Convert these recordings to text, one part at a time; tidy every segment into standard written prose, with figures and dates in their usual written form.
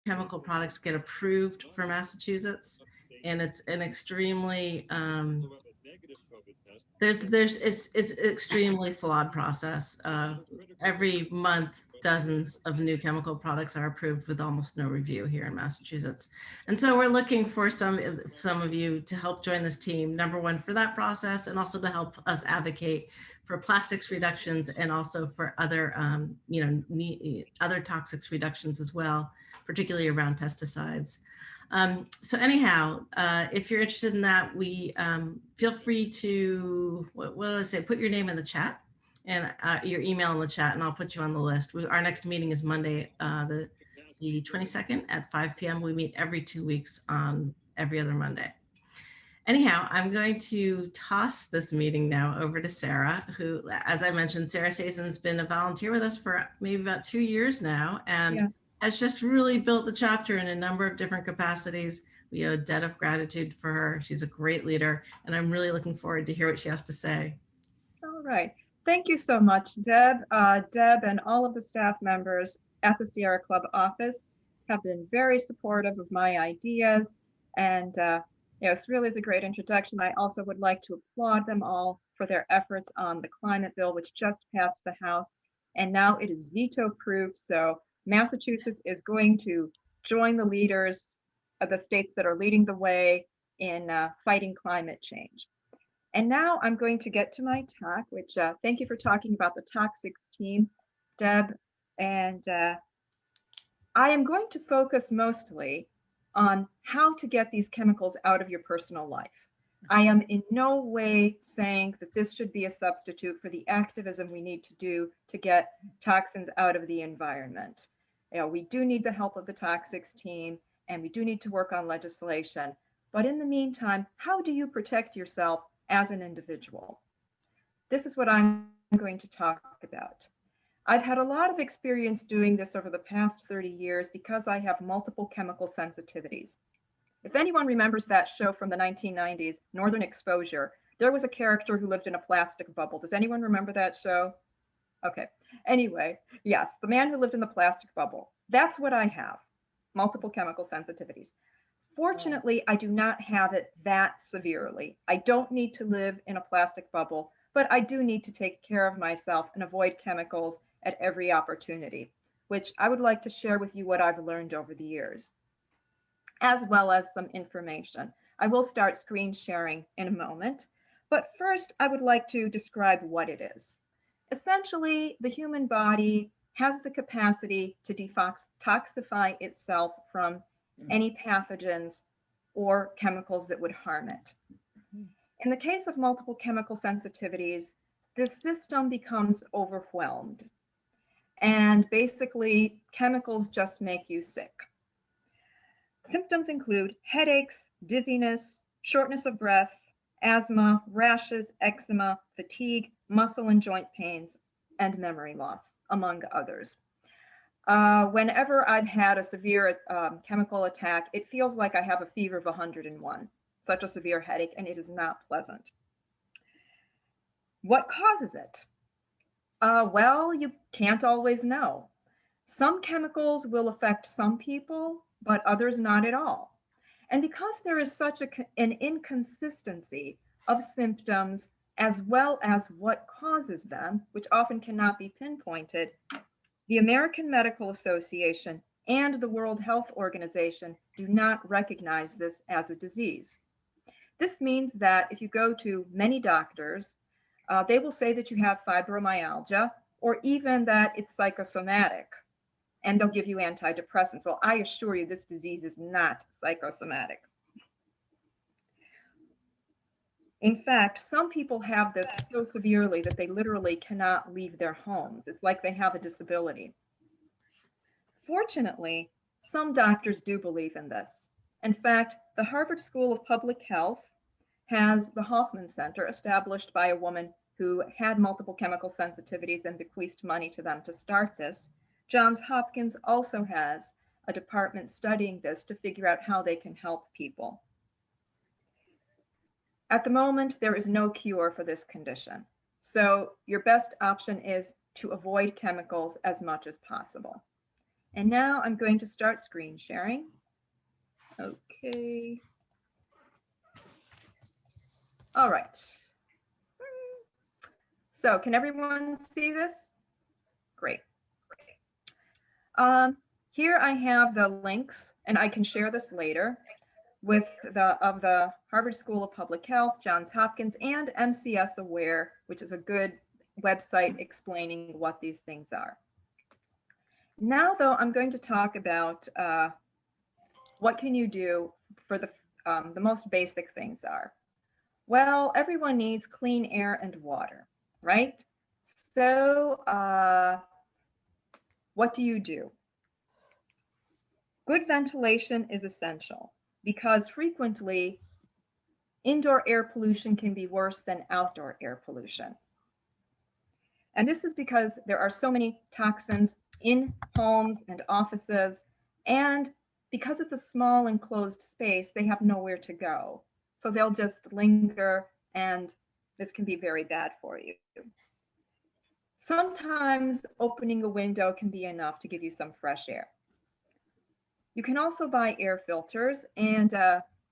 chemical products get approved for Massachusetts, and it's an extremely it's extremely flawed process. Every month, dozens of new chemical products are approved with almost no review here in Massachusetts. And so we're looking for some of you to help join this team. Number one, for that process, and also to help us advocate for plastics reductions and also for other other toxics reductions as well, particularly around pesticides. So anyhow, if you're interested in that, we feel free to, what do I say, put your name in the chat and your email in the chat, and I'll put you on the list. Our next meeting is Monday, the 22nd at 5 p.m. We meet every 2 weeks on every other Monday. Anyhow, I'm going to toss this meeting now over to Sara, who, as I mentioned, Sara Sezun's been a volunteer with us for maybe about 2 years now, and has just really built the chapter in a number of different capacities. We owe a debt of gratitude for her. She's a great leader, and I'm really looking forward to hear what she has to say. All right. Thank you so much, Deb. Deb and all of the staff members at the Sierra Club office have been very supportive of my ideas, and this really is a great introduction. I also would like to applaud them all for their efforts on the climate bill, which just passed the House, and now it is veto-proof. So Massachusetts is going to join the leaders of the states that are leading the way in fighting climate change. And now I'm going to get to my talk, which thank you for talking about the toxics team, Deb. And I am going to focus mostly on how to get these chemicals out of your personal life. I am in no way saying that this should be a substitute for the activism we need to do to get toxins out of the environment. We do need the help of the toxics team, and we do need to work on legislation. But in the meantime, how do you protect yourself as an individual? This is what I'm going to talk about. I've had a lot of experience doing this over the past 30 years because I have multiple chemical sensitivities. If anyone remembers that show from the 1990s, Northern Exposure, there was a character who lived in a plastic bubble. Does anyone remember that show? Okay. Anyway, yes, the man who lived in the plastic bubble. That's what I have, multiple chemical sensitivities. Fortunately, I do not have it that severely. I don't need to live in a plastic bubble, but I do need to take care of myself and avoid chemicals at every opportunity, which I would like to share with you what I've learned over the years, as well as some information. I will start screen sharing in a moment, but first I would like to describe what it is. Essentially, the human body has the capacity to detoxify itself from any pathogens or chemicals that would harm it. In the case of multiple chemical sensitivities, the system becomes overwhelmed. And basically, chemicals just make you sick. Symptoms include headaches, dizziness, shortness of breath, asthma, rashes, eczema, fatigue, muscle and joint pains, and memory loss, among others. Whenever I've had a severe chemical attack, it feels like I have a fever of 101, such a severe headache, and it is not pleasant. What causes it? Well, you can't always know. Some chemicals will affect some people, but others not at all. And because there is such an inconsistency of symptoms as well as what causes them, which often cannot be pinpointed, the American Medical Association and the World Health Organization do not recognize this as a disease. This means that if you go to many doctors, they will say that you have fibromyalgia or even that it's psychosomatic, and they'll give you antidepressants. Well, I assure you this disease is not psychosomatic. In fact, some people have this so severely that they literally cannot leave their homes. It's like they have a disability. Fortunately, some doctors do believe in this. In fact, the Harvard School of Public Health has the Hoffman Center, established by a woman who had multiple chemical sensitivities and bequeathed money to them to start this. Johns Hopkins also has a department studying this to figure out how they can help people. At the moment, there is no cure for this condition. So your best option is to avoid chemicals as much as possible. And now I'm going to start screen sharing. Okay. All right. So can everyone see this? Great. Here I have the links, and I can share this later with the Harvard School of Public Health, Johns Hopkins, and MCS Aware, which is a good website explaining what these things are. Now, though, I'm going to talk about what can you do for the most basic things are. Well, everyone needs clean air and water, right? So what do you do? Good ventilation is essential because frequently indoor air pollution can be worse than outdoor air pollution. And this is because there are so many toxins in homes and offices, and because it's a small enclosed space, they have nowhere to go. So they'll just linger, and this can be very bad for you. Sometimes opening a window can be enough to give you some fresh air. You can also buy air filters, and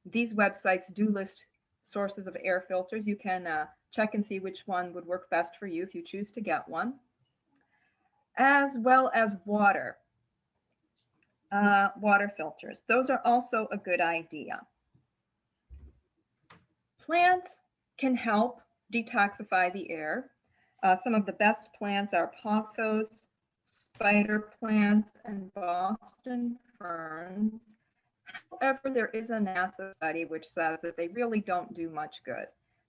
these websites do list sources of air filters. You can check and see which one would work best for you if you choose to get one, as well as water. Water filters. Those are also a good idea. Plants can help detoxify the air. Some of the best plants are pothos, spider plants, and Boston ferns. However, there is a NASA study which says that they really don't do much good.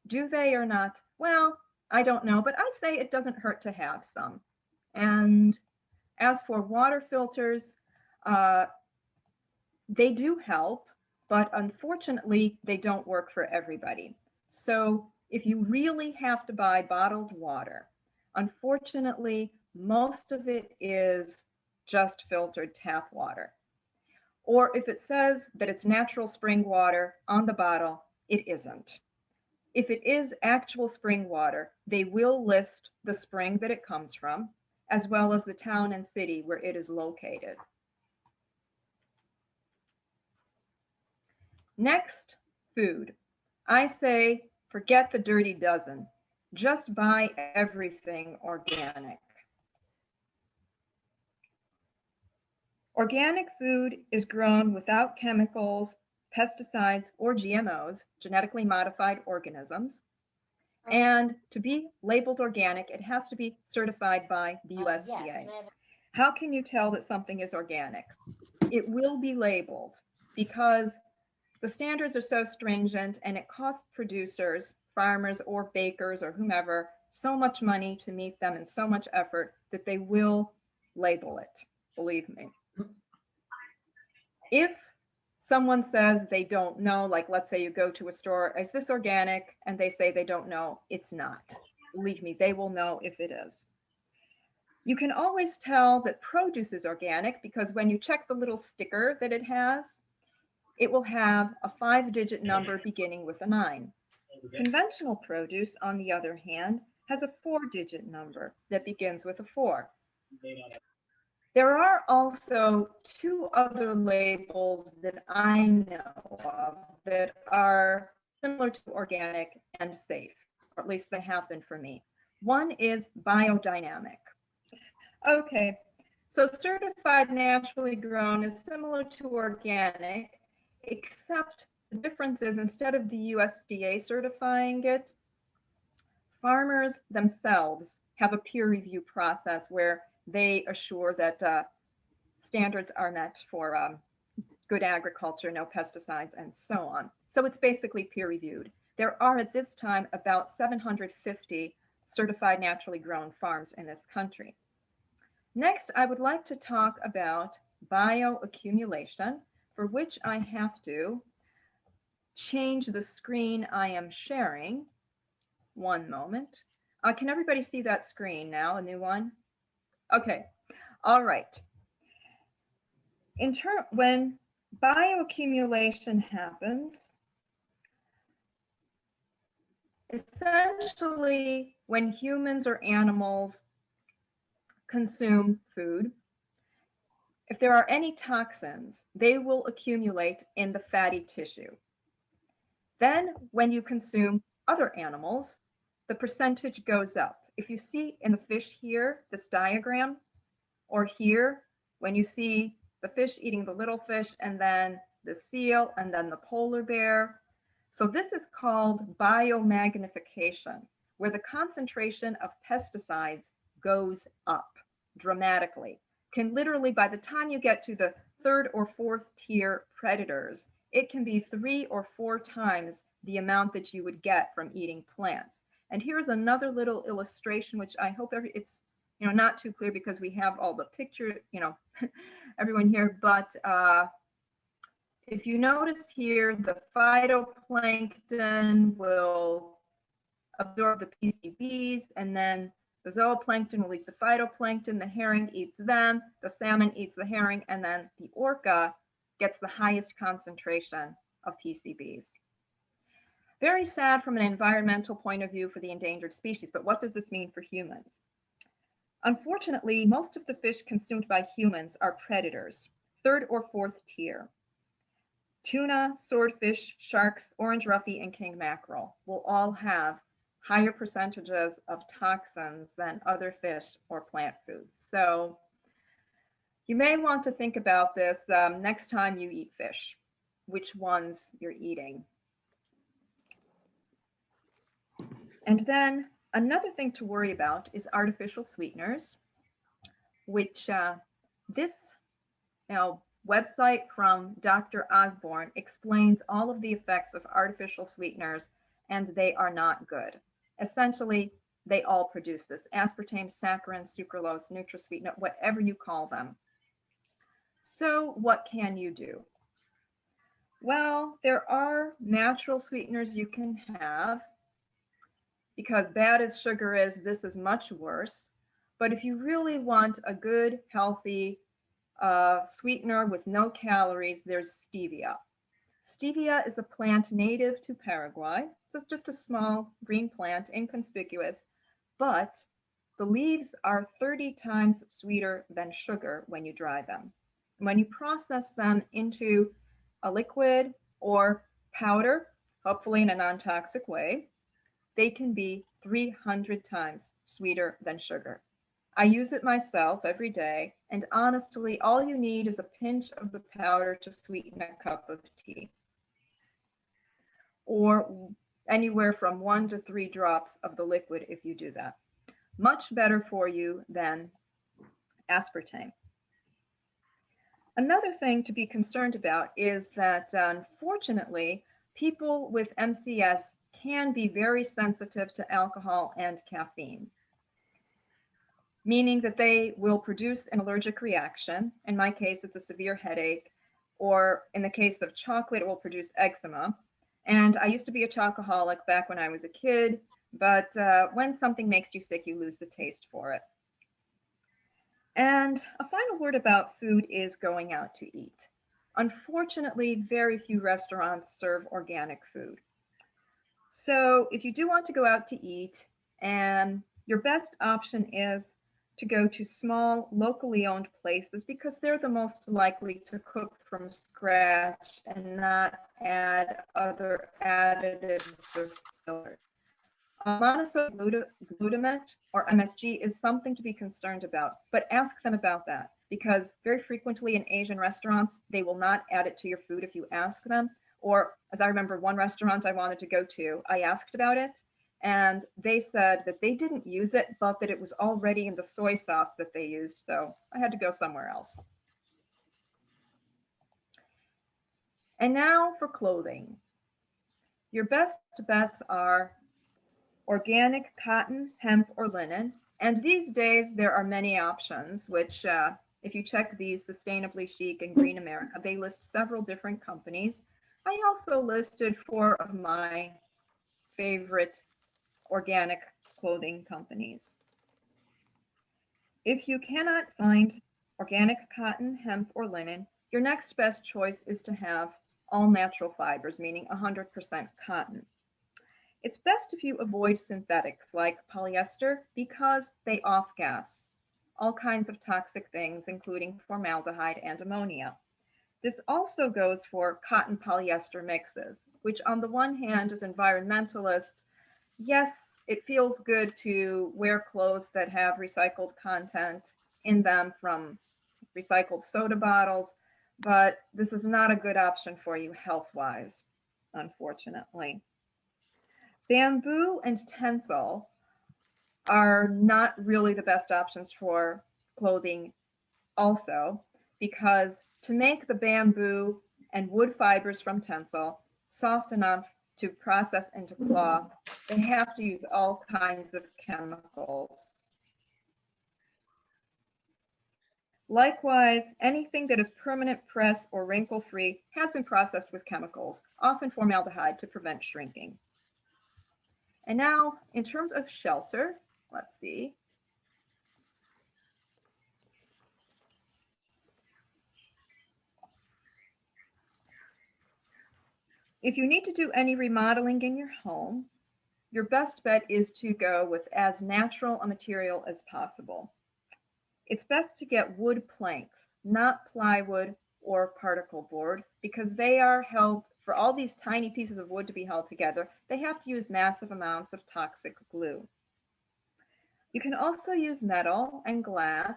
Do they or not? Well, I don't know, but I'd say it doesn't hurt to have some. And as for water filters, they do help, but unfortunately, they don't work for everybody. So if you really have to buy bottled water, unfortunately, most of it is just filtered tap water. Or if it says that it's natural spring water on the bottle, it isn't. If it is actual spring water, they will list the spring that it comes from, as well as the town and city where it is located. Next, food. I say, forget the dirty dozen. Just buy everything organic. Organic food is grown without chemicals, pesticides, or GMOs, genetically modified organisms. And to be labeled organic, it has to be certified by the USDA. Yes. How can you tell that something is organic? It will be labeled because the standards are so stringent and it costs producers, farmers, or bakers, or whomever, so much money to meet them and so much effort that they will label it, believe me. If someone says they don't know, like let's say you go to a store, is this organic? And they say they don't know, it's not. Believe me, they will know if it is. You can always tell that produce is organic because when you check the little sticker that it has, it will have a 5-digit number beginning with a 9. Conventional produce, on the other hand, has a 4-digit number that begins with a 4. There are also 2 other labels that I know of that are similar to organic and safe, or at least they have been for me. One is biodynamic. Okay, so certified naturally grown is similar to organic, except the difference is instead of the USDA certifying it, farmers themselves have a peer review process where they assure that standards are met for good agriculture, no pesticides, and so on. So it's basically peer reviewed. There are at this time about 750 certified naturally grown farms in this country. Next, I would like to talk about bioaccumulation, for which I have to change the screen I am sharing. One moment. Can everybody see that screen now, a new one? Okay, all right. When bioaccumulation happens, essentially when humans or animals consume food, If there are any toxins, they will accumulate in the fatty tissue. Then when you consume other animals, the percentage goes up. If you see in the fish here, this diagram, or here, when you see the fish eating the little fish and then the seal and then the polar bear. So this is called biomagnification, where the concentration of pesticides goes up dramatically. Can literally, by the time you get to the third or fourth tier predators, it can be 3 or 4 times the amount that you would get from eating plants. And here's another little illustration, which I hope it's not too clear because we have all the picture, everyone here, but if you notice here, the phytoplankton will absorb the PCBs, and then the zooplankton will eat the phytoplankton, the herring eats them, the salmon eats the herring, and then the orca gets the highest concentration of PCBs. Very sad from an environmental point of view for the endangered species, but what does this mean for humans? Unfortunately, most of the fish consumed by humans are predators, third or fourth tier. Tuna, swordfish, sharks, orange roughy, and king mackerel will all have higher percentages of toxins than other fish or plant foods. So you may want to think about this next time you eat fish, which ones you're eating. And then another thing to worry about is artificial sweeteners, which this website from Dr. Osborne explains all of the effects of artificial sweeteners, and they are not good. Essentially, they all produce this: aspartame, saccharin, sucralose, NutraSweet, whatever you call them. So what can you do? Well, there are natural sweeteners you can have, because bad as sugar is, this is much worse. But if you really want a good, healthy sweetener with no calories, there's stevia. Stevia is a plant native to Paraguay. It's just a small green plant, inconspicuous, but the leaves are 30 times sweeter than sugar when you dry them. When you process them into a liquid or powder, hopefully in a non-toxic way, they can be 300 times sweeter than sugar. I use it myself every day, and honestly, all you need is a pinch of the powder to sweeten a cup of tea, or anywhere from 1 to 3 drops of the liquid if you do that. Much better for you than aspartame. Another thing to be concerned about is that, unfortunately, people with MCS can be very sensitive to alcohol and caffeine, meaning that they will produce an allergic reaction. In my case, it's a severe headache, or in the case of chocolate, it will produce eczema. And I used to be a chocoholic back when I was a kid, but when something makes you sick, you lose the taste for it. And a final word about food is going out to eat. Unfortunately, very few restaurants serve organic food. So if you do want to go out to eat, and your best option is to go to small, locally owned places, because they're the most likely to cook from scratch and not add other additives or fillers. Monosodium glutamate, or MSG, is something to be concerned about, but ask them about that, because very frequently in Asian restaurants, they will not add it to your food if you ask them. Or, as I remember, one restaurant I wanted to go to, I asked about it, and they said that they didn't use it, but that it was already in the soy sauce that they used, so I had to go somewhere else. And now for clothing. Your best bets are organic cotton, hemp, or linen. And these days, there are many options, which if you check these, Sustainably Chic and Green America, they list several different companies. I also listed 4 of my favorite organic clothing companies. If you cannot find organic cotton, hemp, or linen, your next best choice is to have all natural fibers, meaning 100% cotton. It's best if you avoid synthetics like polyester because they off-gas. all kinds of toxic things, including formaldehyde and ammonia. This also goes for cotton polyester mixes, which on the one hand, as environmentalists, yes, it feels good to wear clothes that have recycled content in them from recycled soda bottles, but this is not a good option for you health-wise, unfortunately. Bamboo and tencel are not really the best options for clothing also, because to make the bamboo and wood fibers from tencel soft enough to process into cloth, they have to use all kinds of chemicals. Likewise, anything that is permanent press or wrinkle-free has been processed with chemicals, often formaldehyde, to prevent shrinking. And now, in terms of shelter, let's see. If you need to do any remodeling in your home, your best bet is to go with as natural a material as possible. It's best to get wood planks, not plywood or particle board, because they are held, for all these tiny pieces of wood to be held together, they have to use massive amounts of toxic glue. You can also use metal and glass,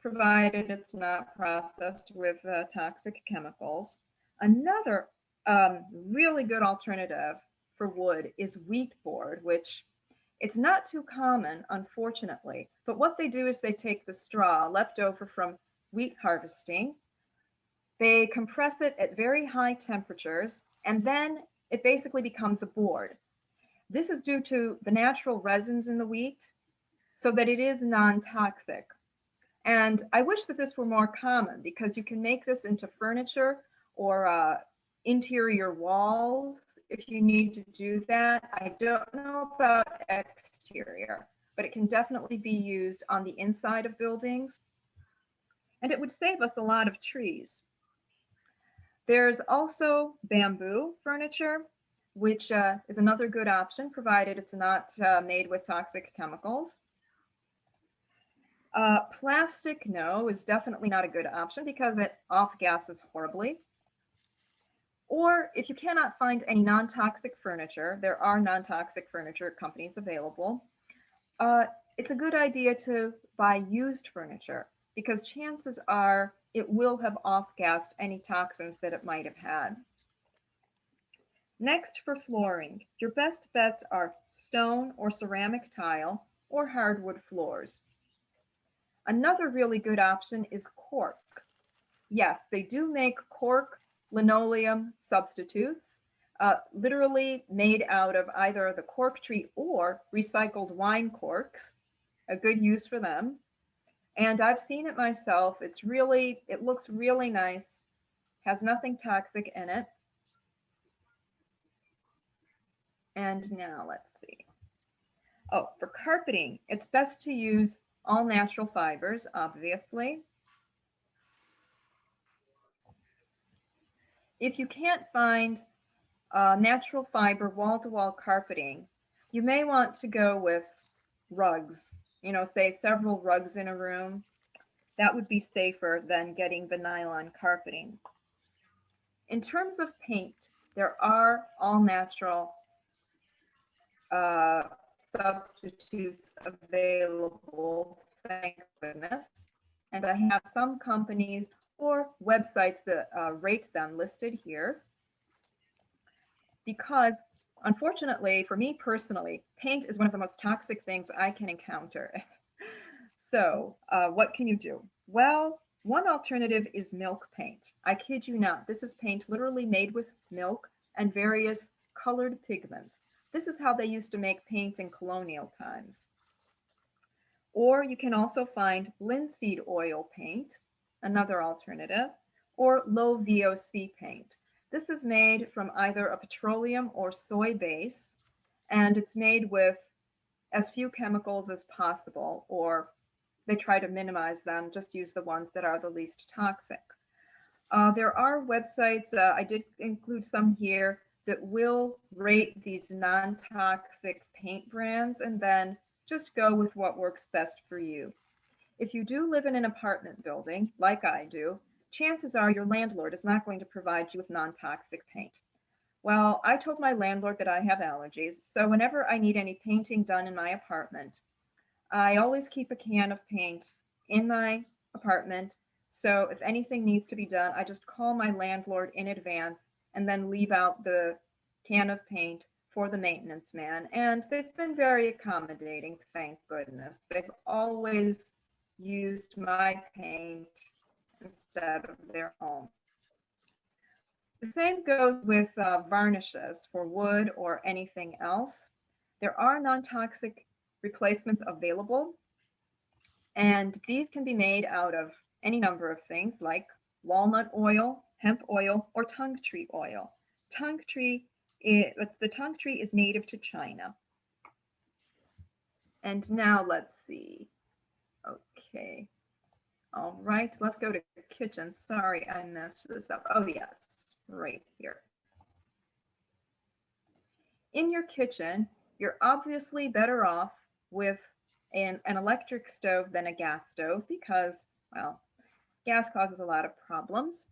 provided it's not processed with toxic chemicals. Another really good alternative for wood is wheat board, which it's not too common, unfortunately, but what they do is they take the straw left over from wheat harvesting, they compress it at very high temperatures, and then it basically becomes a board. This is due to the natural resins in the wheat, so that it is non-toxic. And I wish that this were more common, because you can make this into furniture or interior walls if you need to do that. I don't know about exterior, but it can definitely be used on the inside of buildings. And it would save us a lot of trees. There's also bamboo furniture, which is another good option, provided it's not made with toxic chemicals. Plastic, no, is definitely not a good option because it off-gases horribly. Or if you cannot find any non-toxic furniture, there are non-toxic furniture companies available. It's a good idea to buy used furniture, because chances are it will have off-gassed any toxins that it might have had. Next, for flooring, your best bets are stone or ceramic tile or hardwood floors. Another really good option is cork. Yes, they do make cork linoleum substitutes, literally made out of either the cork tree or recycled wine corks, a good use for them. And I've seen it myself. It looks really nice, has nothing toxic in it. And now let's see. Oh, for carpeting, it's best to use all natural fibers, obviously. If you can't find natural fiber wall-to-wall carpeting, you may want to go with rugs, say several rugs in a room. That would be safer than getting the nylon carpeting. In terms of paint, there are all natural substitutes available, thank goodness. And I have some companies or websites that rate them listed here. Because unfortunately, for me personally, paint is one of the most toxic things I can encounter. So what can you do? Well, one alternative is milk paint. I kid you not, this is paint literally made with milk and various colored pigments. This is how they used to make paint in colonial times. Or you can also find linseed oil paint, another alternative, or low VOC paint. This is made from either a petroleum or soy base, and it's made with as few chemicals as possible, or they try to minimize them, just use the ones that are the least toxic. There are websites, I did include some here, that will rate these non-toxic paint brands, and then just go with what works best for you. If you do live in an apartment building, like I do, chances are your landlord is not going to provide you with non-toxic paint. Well, I told my landlord that I have allergies, so whenever I need any painting done in my apartment, I always keep a can of paint in my apartment. So if anything needs to be done, I just call my landlord in advance and then leave out the can of paint for the maintenance man. And they've been very accommodating, thank goodness. They've always used my paint instead of their own. The same goes with varnishes for wood or anything else. There are non-toxic replacements available, and these can be made out of any number of things like walnut oil, hemp oil, or tung tree oil. The tung tree is native to China. And now let's see. Okay. All right, let's go to kitchen. Sorry, I messed this up. Oh, yes, right here. In your kitchen, you're obviously better off with an electric stove than a gas stove because, well, gas causes a lot of problems.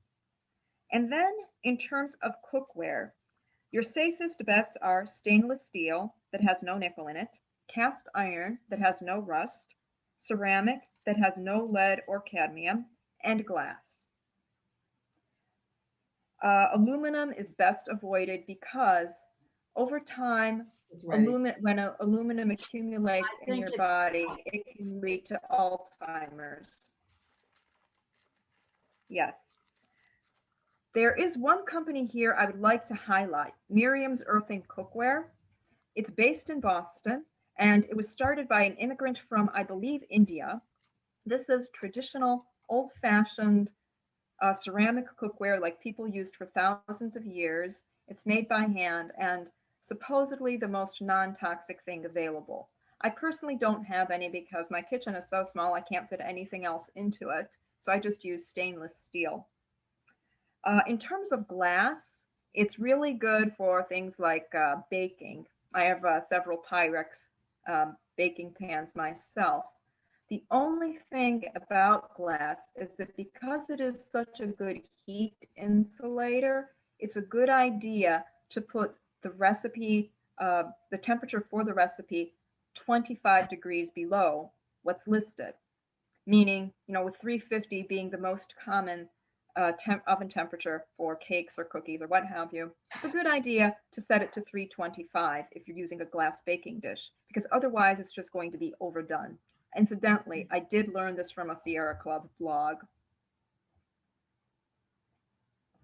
And then in terms of cookware, your safest bets are stainless steel that has no nickel in it, cast iron that has no rust, ceramic that has no lead or cadmium, and glass. Aluminum is best avoided because over time, when aluminum accumulates in your body, it can lead to Alzheimer's. Yes. There is one company here I would like to highlight, Miriam's Earthing Cookware. It's based in Boston, and it was started by an immigrant from, I believe, India. This is traditional, old-fashioned ceramic cookware like people used for thousands of years. It's made by hand and supposedly the most non-toxic thing available. I personally don't have any because my kitchen is so small I can't fit anything else into it, so I just use stainless steel. In terms of glass, it's really good for things like baking. I have several Pyrex baking pans myself. The only thing about glass is that because it is such a good heat insulator, it's a good idea to put the recipe, the temperature for the recipe 25 degrees below what's listed. Meaning, with 350 being the most common oven temperature for cakes or cookies or what have you, it's a good idea to set it to 325 if you're using a glass baking dish, because otherwise it's just going to be overdone. Incidentally, I did learn this from a Sierra Club blog.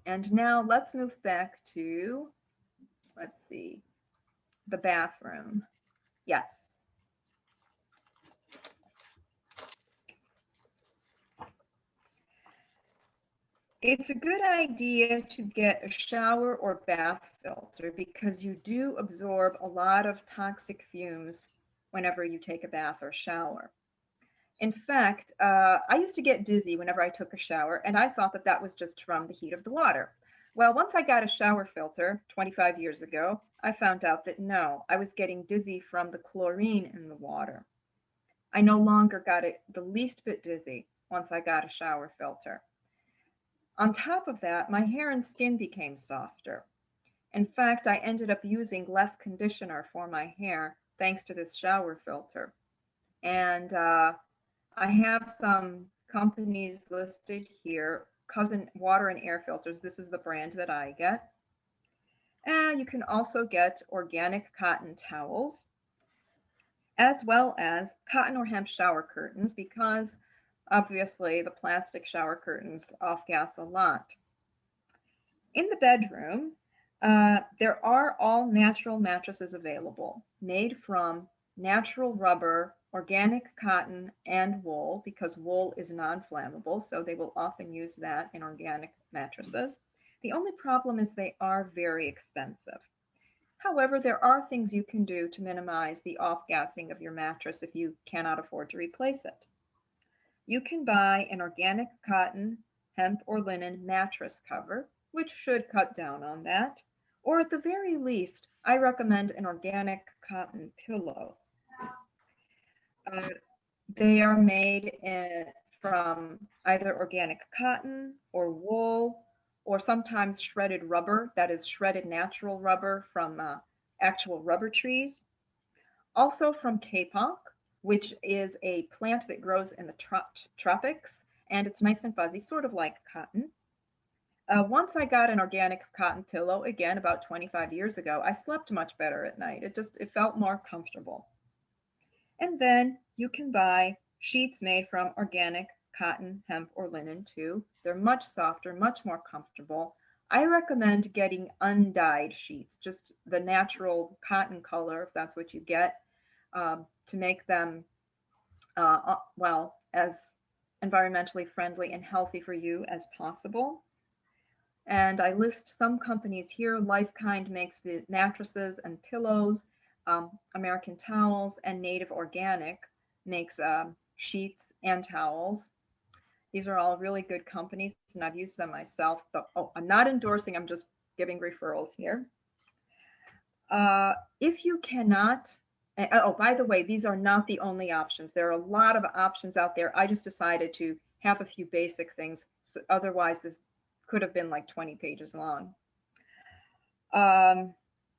And now let's move back to, let's see, the bathroom. Yes. It's a good idea to get a shower or bath filter because you do absorb a lot of toxic fumes whenever you take a bath or shower. In fact, I used to get dizzy whenever I took a shower, and I thought that that was just from the heat of the water. Well, once I got a shower filter 25 years ago, I found out that no, I was getting dizzy from the chlorine in the water. I no longer got it the least bit dizzy once I got a shower filter. On top of that, my hair and skin became softer. In fact, I ended up using less conditioner for my hair thanks to this shower filter. And I have some companies listed here, Cousin Water and Air Filters. This is the brand that I get. And you can also get organic cotton towels, as well as cotton or hemp shower curtains, because obviously the plastic shower curtains off-gas a lot. In the bedroom, there are all natural mattresses available, made from natural rubber, organic cotton, and wool, because wool is non-flammable, so they will often use that in organic mattresses. The only problem is they are very expensive. However, there are things you can do to minimize the off-gassing of your mattress if you cannot afford to replace it. You can buy an organic cotton, hemp, or linen mattress cover, which should cut down on that. Or at the very least, I recommend an organic cotton pillow. They are made from either organic cotton or wool, or sometimes shredded rubber, that is shredded natural rubber from actual rubber trees. Also from kapok, which is a plant that grows in the tropics, and it's nice and fuzzy, sort of like cotton. Once I got an organic cotton pillow, again about 25 years ago, I slept much better at night. It felt more comfortable. And then you can buy sheets made from organic cotton, hemp, or linen too. They're much softer, much more comfortable. I recommend getting undyed sheets, just the natural cotton color, if that's what you get, to make them, well, as environmentally friendly and healthy for you as possible. And I list some companies here. Lifekind makes the mattresses and pillows. American Towels and Native Organic makes sheets and towels. These are all really good companies, and I've used them myself. But oh, I'm not endorsing, I'm just giving referrals here. If you cannot, oh, by the way, these are not the only options. There are a lot of options out there. I just decided to have a few basic things. So otherwise, this could have been like 20 pages long.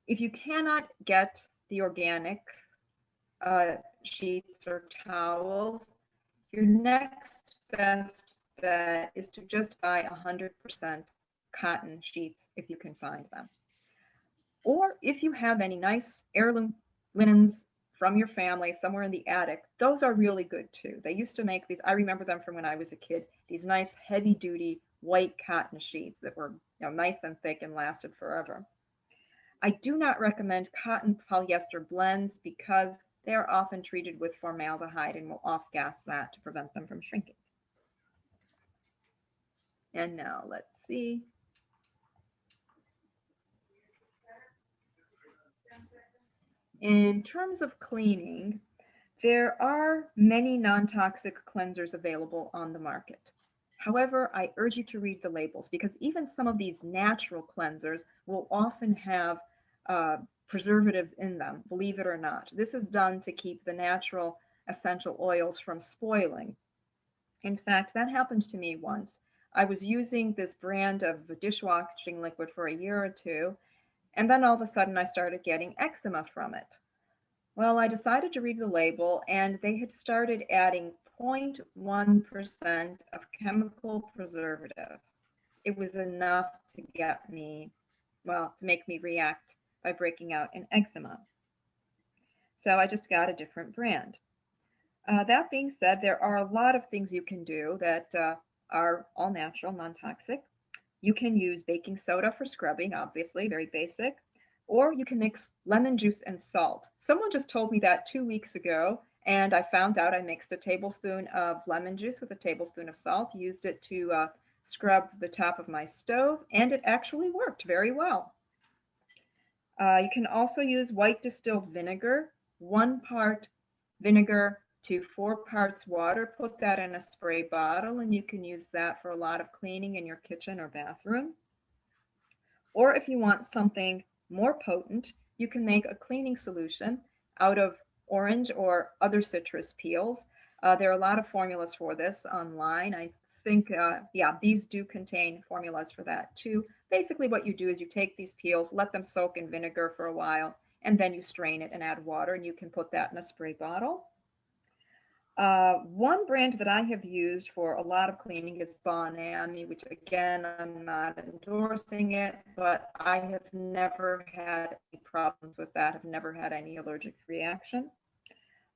If you cannot get the organic sheets or towels, your next best bet is to just buy 100% cotton sheets if you can find them. Or if you have any nice heirloom linens from your family somewhere in the attic, those are really good too. They used to make these, I remember them from when I was a kid, these nice heavy duty white cotton sheets that were nice and thick and lasted forever. I do not recommend cotton polyester blends because they are often treated with formaldehyde and will off-gas that to prevent them from shrinking. And now let's see. In terms of cleaning, there are many non-toxic cleansers available on the market. However, I urge you to read the labels because even some of these natural cleansers will often have preservatives in them, believe it or not. This is done to keep the natural essential oils from spoiling. In fact, that happened to me once. I was using this brand of dishwashing liquid for a year or two, and then all of a sudden I started getting eczema from it. Well, I decided to read the label, and they had started adding 0.1% of chemical preservative. It was enough to get me, well, to make me react by breaking out in eczema. So I just got a different brand. That being said, there are a lot of things you can do that are all natural, non-toxic. You can use baking soda for scrubbing, obviously, very basic. Or you can mix lemon juice and salt. Someone just told me that 2 weeks ago, and I found out I mixed a tablespoon of lemon juice with a tablespoon of salt, used it to scrub the top of my stove, and it actually worked very well. You can also use white distilled vinegar, 1 part vinegar to 4 parts water. Put that in a spray bottle, and you can use that for a lot of cleaning in your kitchen or bathroom. Or if you want something more potent, you can make a cleaning solution out of orange or other citrus peels. There are a lot of formulas for this online. I think, yeah, these do contain formulas for that too. Basically what you do is you take these peels, let them soak in vinegar for a while, and then you strain it and add water, and you can put that in a spray bottle. One brand that I have used for a lot of cleaning is Bon-Ami, which again, I'm not endorsing it, but I have never had any problems with that. I've never had any allergic reaction.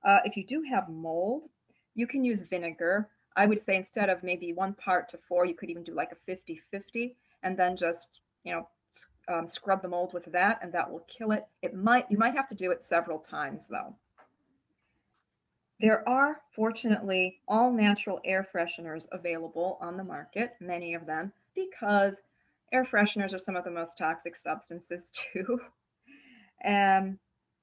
If you do have mold, you can use vinegar. I would say instead of maybe 1 part to 4, you could even do like a 50-50 and then just, scrub the mold with that, and that will kill it. You might have to do it several times though. There are, fortunately, all natural air fresheners available on the market, many of them, because air fresheners are some of the most toxic substances too.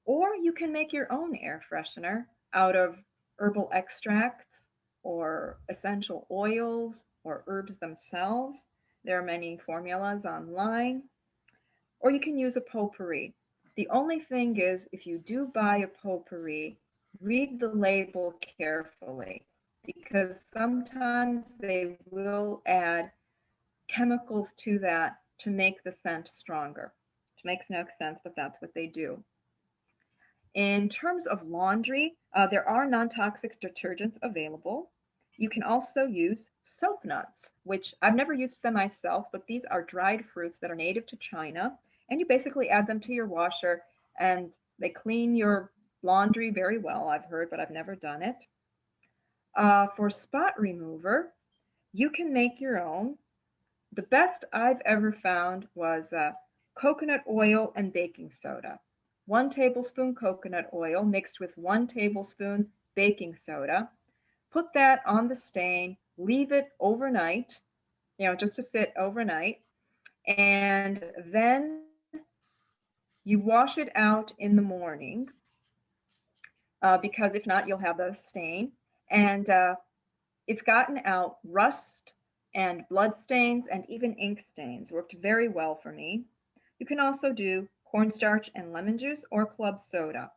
Or you can make your own air freshener out of herbal extracts or essential oils or herbs themselves. There are many formulas online. Or you can use a potpourri. The only thing is, if you do buy a potpourri, read the label carefully, because sometimes they will add chemicals to that to make the scent stronger. Which makes no sense, but that's what they do. In terms of laundry, there are non-toxic detergents available. You can also use soap nuts, which I've never used them myself, but these are dried fruits that are native to China. And you basically add them to your washer and they clean your laundry very well, I've heard, but I've never done it. For spot remover, you can make your own. The best I've ever found was coconut oil and baking soda. 1 tablespoon coconut oil mixed with 1 tablespoon baking soda. Put that on the stain, leave it overnight, just to sit overnight. And then you wash it out in the morning, because if not, you'll have the stain. And it's gotten out rust and blood stains and even ink stains. Worked very well for me. You can also do cornstarch and lemon juice or club soda.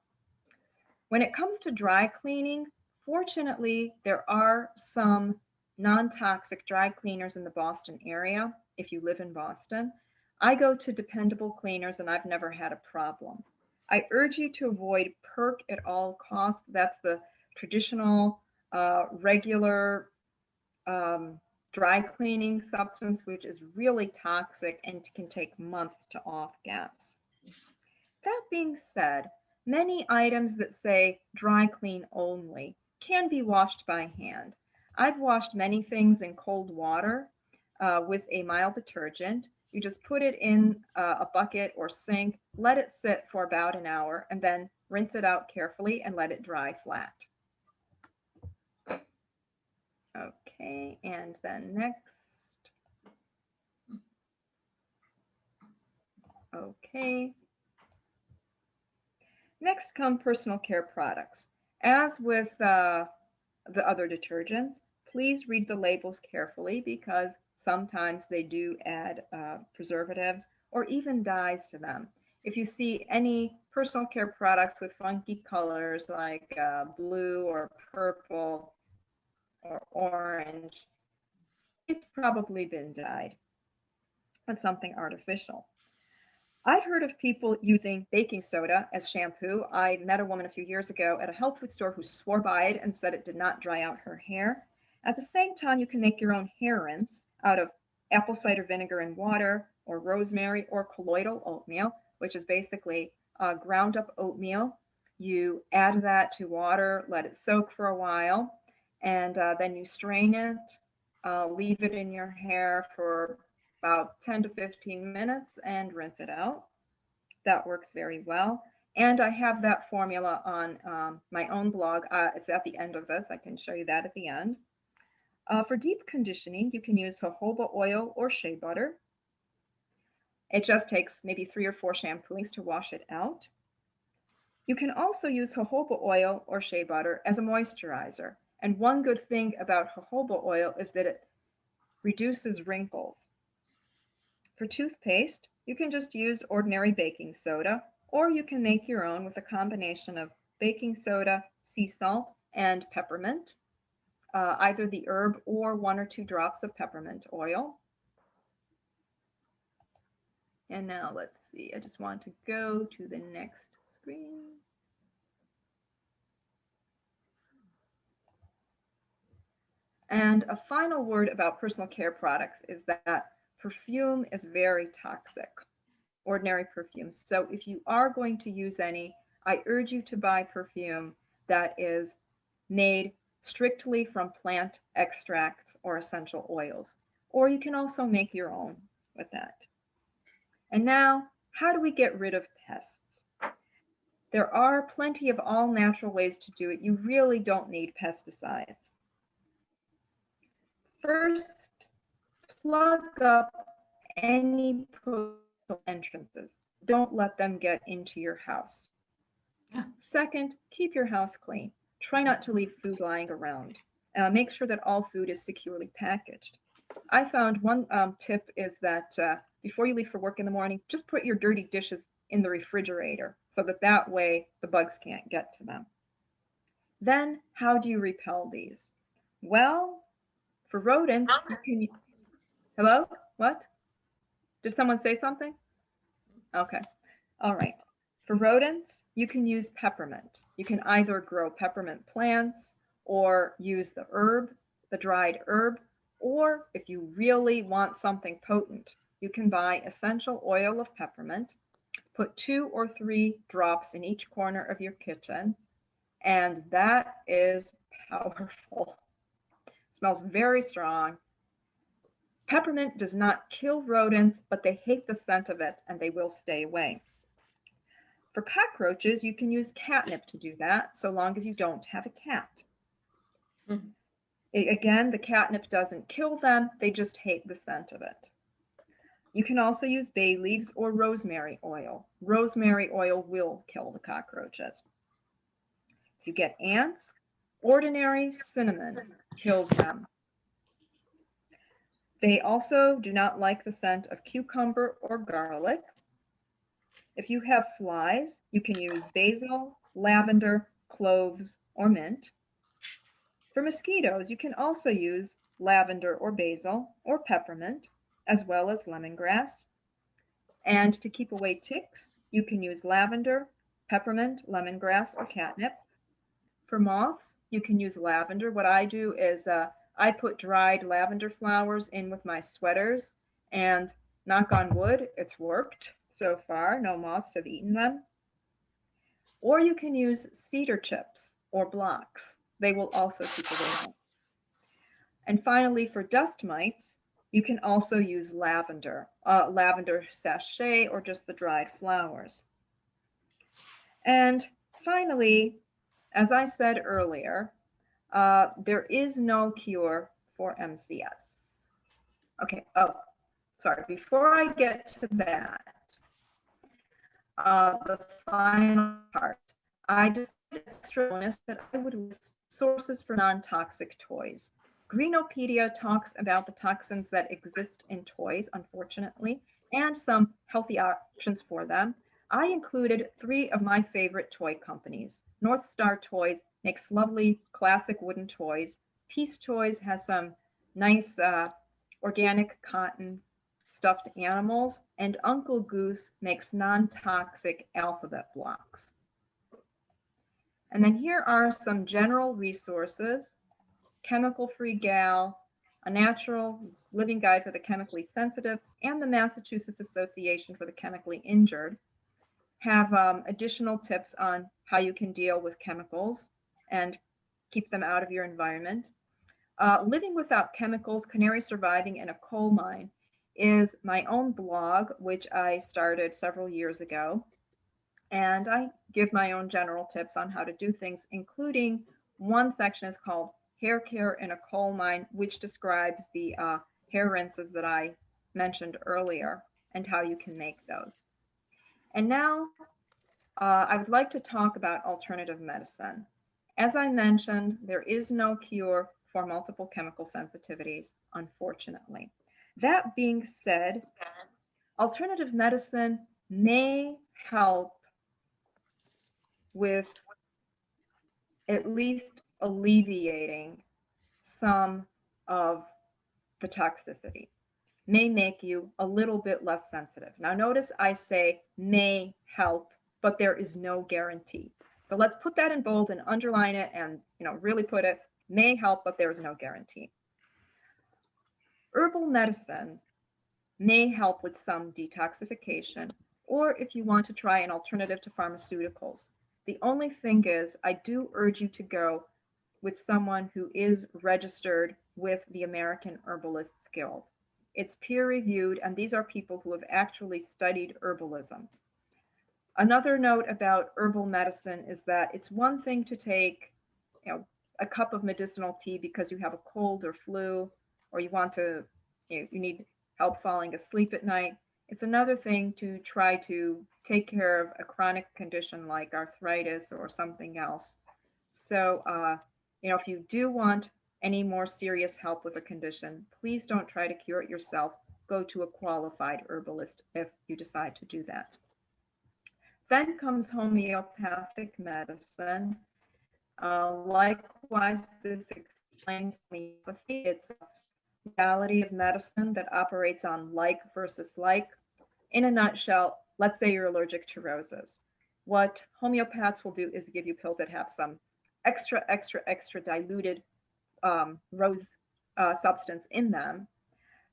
When it comes to dry cleaning, fortunately, there are some non-toxic dry cleaners in the Boston area if you live in Boston. I go to dependable cleaners and I've never had a problem. I urge you to avoid perk at all costs. That's the traditional, regular dry cleaning substance, which is really toxic and can take months to off gas. That being said, many items that say dry clean only can be washed by hand. I've washed many things in cold water with a mild detergent. You just put it in a bucket or sink, let it sit for about an hour, and then rinse it out carefully and let it dry flat. Okay, and then next. Okay. Next come personal care products. As with the other detergents, please read the labels carefully because sometimes they do add preservatives or even dyes to them. If you see any personal care products with funky colors like blue or purple or orange, it's probably been dyed with something artificial. I've heard of people using baking soda as shampoo. I met a woman a few years ago at a health food store who swore by it and said it did not dry out her hair. At the same time, you can make your own hair rinse out of apple cider vinegar and water, or rosemary, or colloidal oatmeal, which is basically ground up oatmeal. You add that to water, let it soak for a while, and then you strain it, leave it in your hair for about 10 to 15 minutes and rinse it out. That works very well. And I have that formula on my own blog. It's at the end of this. I can show you that at the end. For deep conditioning, you can use jojoba oil or shea butter. It just takes maybe 3 or 4 shampoos to wash it out. You can also use jojoba oil or shea butter as a moisturizer. And one good thing about jojoba oil is that it reduces wrinkles. For toothpaste, you can just use ordinary baking soda, or you can make your own with a combination of baking soda, sea salt, and peppermint, either the herb or 1 or 2 drops of peppermint oil. And now let's see, I just want to go to the next screen. And a final word about personal care products is that perfume is very toxic, ordinary perfume. So if you are going to use any, I urge you to buy perfume that is made strictly from plant extracts or essential oils. Or you can also make your own with that. And now, how do we get rid of pests? There are plenty of all natural ways to do it. You really don't need pesticides. First, plug up any potential entrances. Don't let them get into your house. Yeah. Second, keep your house clean. Try not to leave food lying around. Make sure that all food is securely packaged. I found one tip is that before you leave for work in the morning, just put your dirty dishes in the refrigerator so that way the bugs can't get to them. Then how do you repel these? Well, for rodents, you can, hello? What? Did someone say something? Okay. All right. For rodents, you can use peppermint. You can either grow peppermint plants or use the herb, the dried herb, or if you really want something potent, you can buy essential oil of peppermint, put 2 or 3 drops in each corner of your kitchen, and that is powerful. It smells very strong. Peppermint does not kill rodents, but they hate the scent of it and they will stay away. For cockroaches, you can use catnip to do that, so long as you don't have a cat. Again, the catnip doesn't kill them, they just hate the scent of it. You can also use bay leaves or rosemary oil. Rosemary oil will kill the cockroaches. If you get ants, ordinary cinnamon kills them. They also do not like the scent of cucumber or garlic. If you have flies, you can use basil, lavender, cloves, or mint. For mosquitoes, you can also use lavender or basil or peppermint, as well as lemongrass. And to keep away ticks, you can use lavender, peppermint, lemongrass, or catnip. For moths, you can use lavender. What I do is I put dried lavender flowers in with my sweaters, and knock on wood, it's worked so far. No moths have eaten them. Or you can use cedar chips or blocks. They will also keep away moths. And finally, for dust mites, you can also use lavender, lavender sachet, or just the dried flowers. And finally, as I said earlier, there is no cure for MCS. Okay, oh, sorry, before I get to that, the final part, I just extra bonus that I would list sources for non-toxic toys. Greenopedia talks about the toxins that exist in toys, unfortunately, and some healthy options for them. I included 3 of my favorite toy companies. North Star Toys makes lovely classic wooden toys. Peace Toys has some nice organic cotton stuffed animals, and Uncle Goose makes non-toxic alphabet blocks. And then here are some general resources. Chemical-Free Gal, A Natural Living Guide for the Chemically Sensitive, and the Massachusetts Association for the Chemically Injured have additional tips on how you can deal with chemicals and keep them out of your environment. Living Without Chemicals, Canary Surviving in a Coal Mine is my own blog, which I started several years ago. And I give my own general tips on how to do things, including one section is called Hair Care in a Coal Mine, which describes the hair rinses that I mentioned earlier and how you can make those. And now I would like to talk about alternative medicine. As I mentioned, there is no cure for multiple chemical sensitivities, unfortunately. That being said, alternative medicine may help with at least alleviating some of the toxicity, may make you a little bit less sensitive. Now notice I say may help, but there is no guarantee. So let's put that in bold and underline it and really put it, may help, but there is no guarantee. Herbal medicine may help with some detoxification, or if you want to try an alternative to pharmaceuticals. The only thing is, I do urge you to go with someone who is registered with the American Herbalists Guild. It's peer reviewed, and these are people who have actually studied herbalism. Another note about herbal medicine is that it's one thing to take, a cup of medicinal tea because you have a cold or flu, or you want to, you need help falling asleep at night. It's another thing to try to take care of a chronic condition like arthritis or something else. So, if you do want any more serious help with a condition, please don't try to cure it yourself. Go to a qualified herbalist if you decide to do that. Then comes homeopathic medicine. Likewise, this explains homeopathy. It's a modality of medicine that operates on like versus like. In a nutshell, let's say you're allergic to roses. What homeopaths will do is give you pills that have some extra diluted rose substance in them.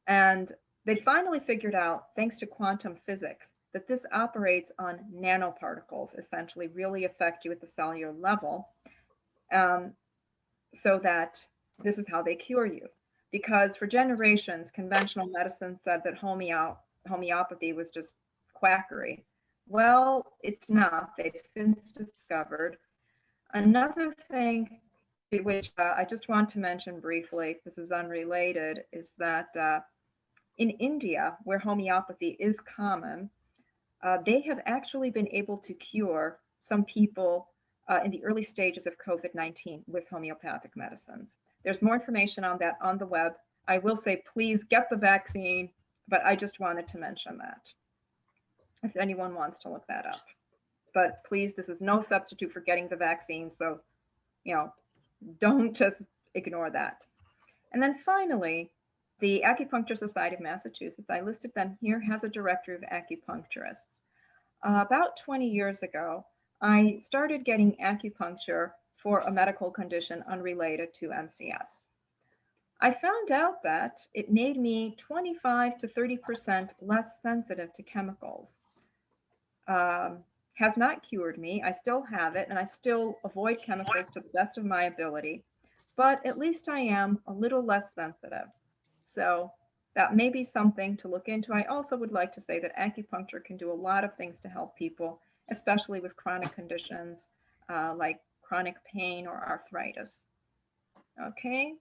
And they finally figured out, thanks to quantum physics, that this operates on nanoparticles, essentially really affect you at the cellular level, so that this is how they cure you. Because for generations, conventional medicine said that homeopathy was just quackery. Well, it's not. They've since discovered. Another thing which I just want to mention briefly, this is unrelated, is that in India, where homeopathy is common, they have actually been able to cure some people in the early stages of COVID-19 with homeopathic medicines. There's more information on that on the web. I will say, please get the vaccine, but I just wanted to mention that if anyone wants to look that up. But please, this is no substitute for getting the vaccine. So, don't just ignore that. And then finally, the Acupuncture Society of Massachusetts, I listed them here, has a directory of acupuncturists. About 20 years ago, I started getting acupuncture for a medical condition unrelated to MCS. I found out that it made me 25 to 30% less sensitive to chemicals. Has not cured me. I still have it, and I still avoid chemicals to the best of my ability, but at least I am a little less sensitive. So that may be something to look into. I also would like to say that acupuncture can do a lot of things to help people, especially with chronic conditions like chronic pain or arthritis. Okay.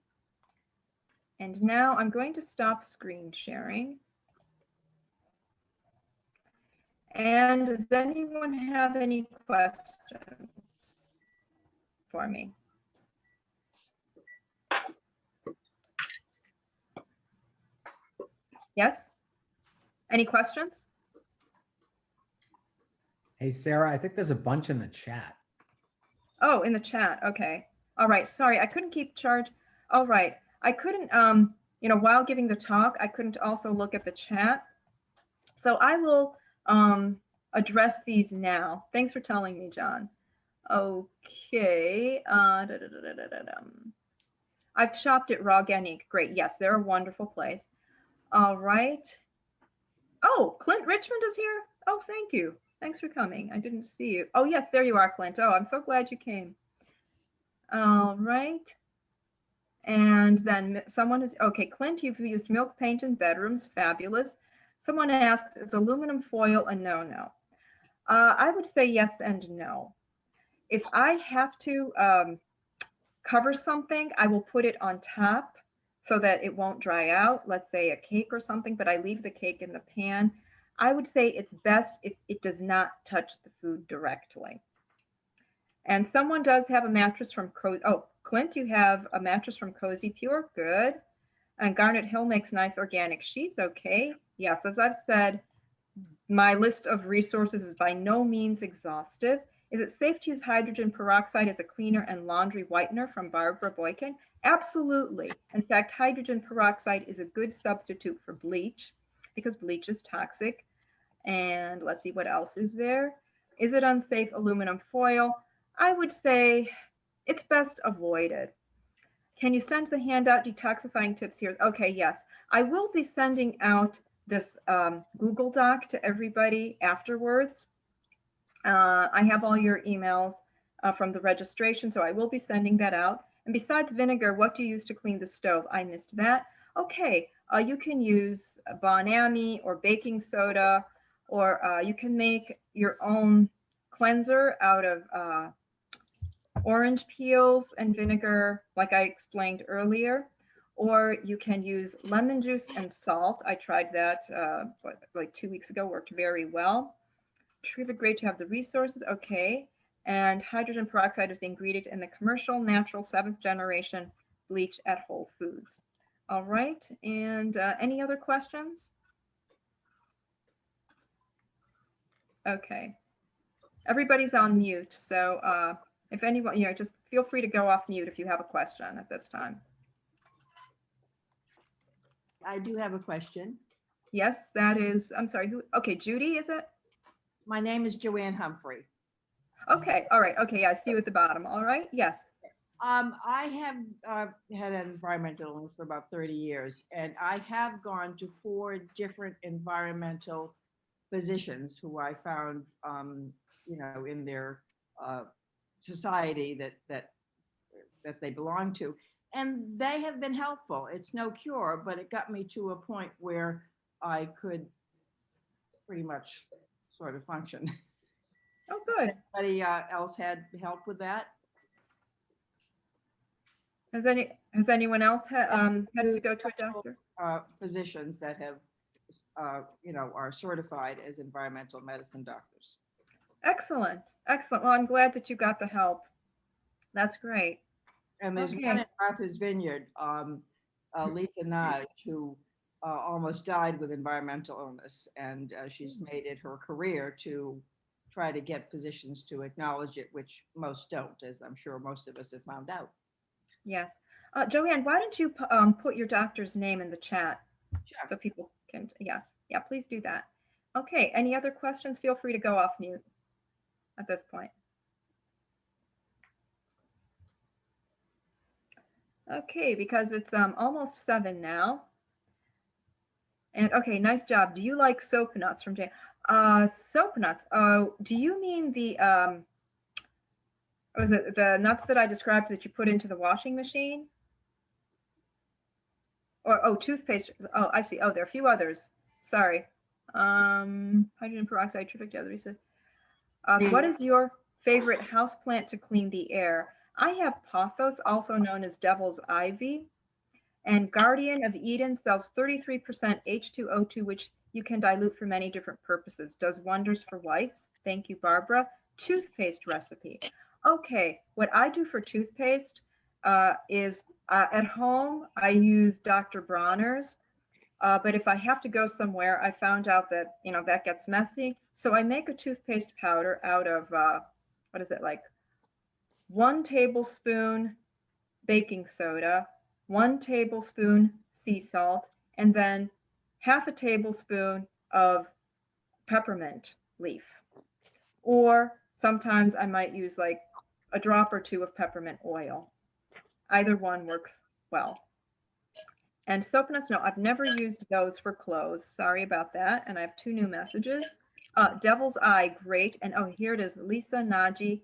And now I'm going to stop screen sharing. And does anyone have any questions for me? Yes? Any questions? Hey, Sarah, I think there's a bunch in the chat. Oh, in the chat. Okay. All right. Sorry, I couldn't keep charge. All right. I couldn't, while giving the talk, I couldn't also look at the chat. So I will address these now. Thanks for telling me, John. Okay. I've shopped at Organic. Great. Yes, they're a wonderful place. All right. Oh, Clint Richmond is here. Oh, thank you. Thanks for coming. I didn't see you. Oh, yes, there you are, Clint. Oh, I'm so glad you came. All right. And then someone is, okay, Clint, you've used milk paint in bedrooms. Fabulous. Someone asks, is aluminum foil a no-no? I would say yes and no. If I have to cover something, I will put it on top so that it won't dry out, let's say a cake or something, but I leave the cake in the pan. I would say it's best if it does not touch the food directly. And someone does have a mattress from Cozy. Oh, Clint, you have a mattress from Cozy Pure. Good. And Garnet Hill makes nice organic sheets. Okay. Yes, as I've said, my list of resources is by no means exhaustive. Is it safe to use hydrogen peroxide as a cleaner and laundry whitener from Barbara Boykin? Absolutely. In fact, hydrogen peroxide is a good substitute for bleach because bleach is toxic. And let's see, what else is there? Is it unsafe? Aluminum foil? I would say it's best avoided. Can you send the handout detoxifying tips here? Okay, yes. I will be sending out this Google Doc to everybody afterwards. I have all your emails from the registration, so I will be sending that out. And besides vinegar, what do you use to clean the stove? I missed that. Okay, you can use Bon Ami or baking soda, or you can make your own cleanser out of orange peels and vinegar, like I explained earlier, or you can use lemon juice and salt. I tried that like 2 weeks ago, worked very well. Truly great to have the resources. Okay, and hydrogen peroxide is the ingredient in the commercial natural 7th generation bleach at Whole Foods. All right, and any other questions? Okay, everybody's on mute, so If anyone, just feel free to go off mute if you have a question at this time. I do have a question. Yes, that is, I'm sorry, who, okay, Judy, is it? My name is Joanne Humphrey. Okay, all right, okay, yeah, I see you at the bottom, all right, yes. I have had an environmental illness for about 30 years, and I have gone to 4 different environmental physicians who I found, in their society that they belong to, and they have been helpful. It's no cure, but it got me to a point where I could pretty much sort of function. Oh, good. Anybody else had help with that? Has anyone else had to go to a doctor? Physicians that have, are certified as environmental medicine doctors. Excellent, excellent. Well, I'm glad that you got the help. That's great. And there's Okay. one in Martha's Vineyard, Lisa Naj, who almost died with environmental illness, and she's made it her career to try to get physicians to acknowledge it, which most don't, as I'm sure most of us have found out. Yes. Joanne, why don't you put your doctor's name in the chat? Sure. So people can, yes. Yeah, please do that. Okay, any other questions? Feel free to go off mute at this point. Okay, because it's almost 7 now. And okay, nice job. Do you like soap nuts from Jay? Soap nuts. Do you mean the was it the nuts that I described that you put into the washing machine? Or toothpaste. Oh, I see. Oh, there are a few others. Sorry. Hydrogen peroxide, tritic acid. What is your favorite houseplant to clean the air? I have pothos, also known as devil's ivy, and Guardian of Eden sells 33% H2O2, which you can dilute for many different purposes. Does wonders for whites. Thank you, Barbara. Toothpaste recipe. Okay, what I do for toothpaste is at home, I use Dr. Bronner's. But if I have to go somewhere, I found out that, that gets messy. So I make a toothpaste powder out of, what is it, like 1 tablespoon baking soda, 1 tablespoon sea salt, and then half a tablespoon of peppermint leaf. Or sometimes I might use like a drop or 2 of peppermint oil. Either one works well. And soap nuts, no, I've never used those for clothes. Sorry about that. And I have 2 new messages. Devil's Eye, great. And oh, here it is, Lisa Naji,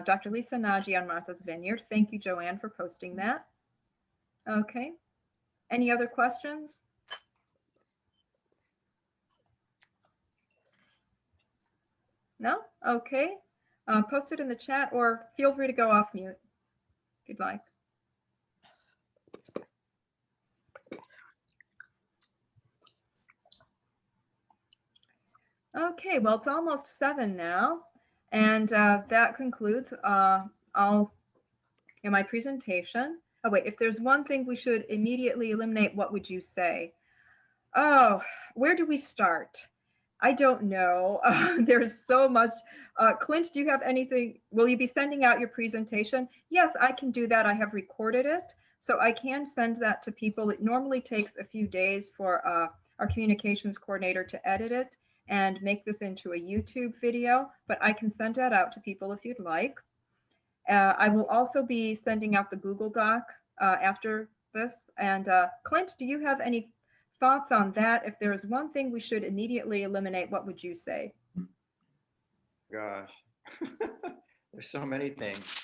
Dr. Lisa Naji on Martha's Vineyard. Thank you, Joanne, for posting that. Okay. Any other questions? No? Okay. Post it in the chat or feel free to go off mute if you'd like. Okay, well, it's almost 7 now, and that concludes my presentation. Oh, wait, if there's one thing we should immediately eliminate, what would you say? Oh, where do we start? I don't know. There's so much. Clint, do you have anything? Will you be sending out your presentation? Yes, I can do that. I have recorded it, so I can send that to people. It normally takes a few days for our communications coordinator to edit it and make this into a YouTube video, but I can send that out to people if you'd like. I will also be sending out the Google Doc after this. And Clint, do you have any thoughts on that? If there is one thing we should immediately eliminate, what would you say? Gosh, there's so many things.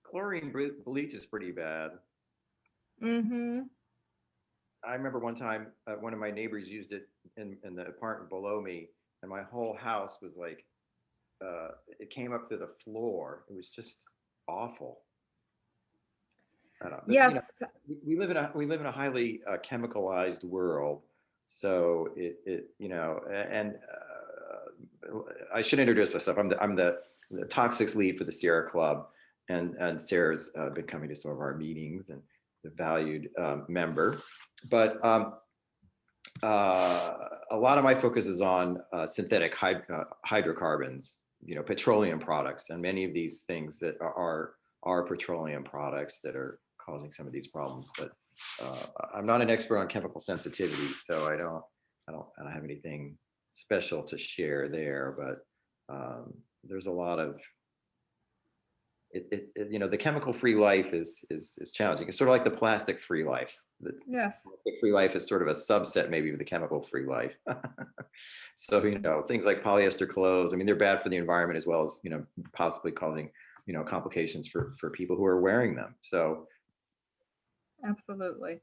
Chlorine bleach is pretty bad. Mm-hmm. I remember one time one of my neighbors used it in the apartment below me, and my whole house was like, it came up to the floor. It was just awful. I don't know. But, yes. We live in a highly chemicalized world, so and I should introduce myself. I'm the toxics lead for the Sierra Club, and Sarah's been coming to some of our meetings and the valued member. But a lot of my focus is on synthetic hydrocarbons, petroleum products, and many of these things that are petroleum products that are causing some of these problems. But I'm not an expert on chemical sensitivity, so I don't have anything special to share there. But there's a lot of the chemical-free life is challenging. It's sort of like the plastic-free life. The Yes. plastic-free life is sort of a subset maybe of the chemical-free life. So, things like polyester clothes, I mean, they're bad for the environment as well as, possibly causing, complications for people who are wearing them. So, Absolutely.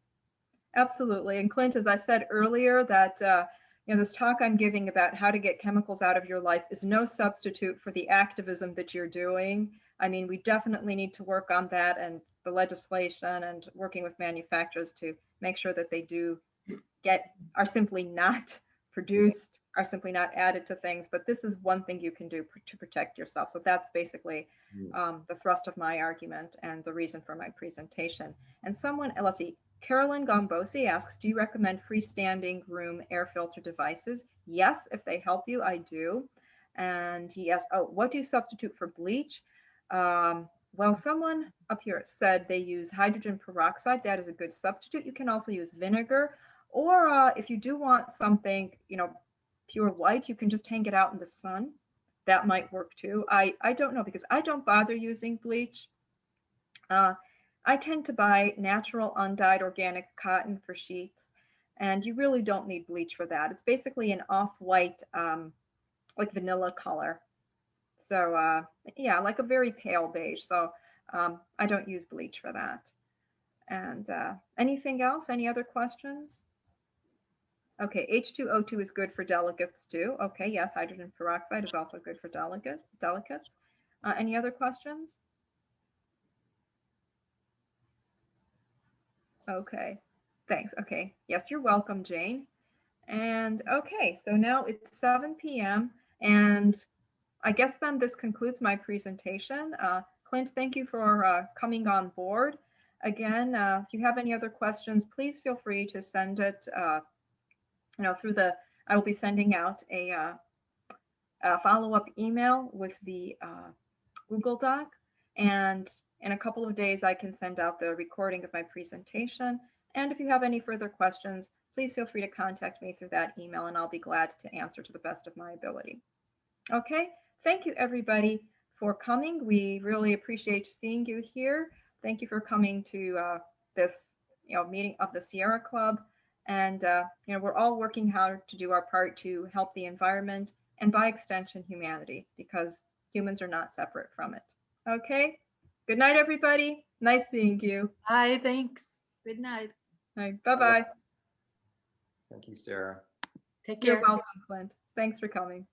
Absolutely. And Clint, as I said earlier, that this talk I'm giving about how to get chemicals out of your life is no substitute for the activism that you're doing. I mean, we definitely need to work on that and the legislation and working with manufacturers to make sure that they are simply not produced, are simply not added to things. But this is one thing you can do to protect yourself. So that's basically the thrust of my argument and the reason for my presentation. And let's see, Carolyn Gombosi asks, do you recommend freestanding room air filter devices? Yes, if they help you, I do. And he asked, what do you substitute for bleach? Well, someone up here said they use hydrogen peroxide. That is a good substitute. You can also use vinegar. Or if you do want something, pure white, you can just hang it out in the sun. That might work too. I don't know, because I don't bother using bleach. I tend to buy natural undyed organic cotton for sheets, and you really don't need bleach for that. It's basically an off-white, like vanilla color. So yeah, like a very pale beige. So I don't use bleach for that. And anything else? Any other questions? Okay, H2O2 is good for delicates too. Okay, yes, hydrogen peroxide is also good for delicates. Any other questions? Okay, thanks. Okay, yes, you're welcome, Jane. And okay, so now it's 7 p.m. and I guess then this concludes my presentation. Clint, thank you for coming on board. Again, if you have any other questions, please feel free to send it, I will be sending out a follow-up email with the Google Doc. And in a couple of days, I can send out the recording of my presentation. And if you have any further questions, please feel free to contact me through that email, and I'll be glad to answer to the best of my ability. Okay, thank you everybody for coming. We really appreciate seeing you here. Thank you for coming to this meeting of the Sierra Club. And we're all working hard to do our part to help the environment and by extension humanity, because humans are not separate from it. Okay, good night everybody. Nice seeing you. Bye, thanks. Good night. All right, bye-bye. thank you, Sarah. Take care. You're welcome, Clint. Thanks for coming.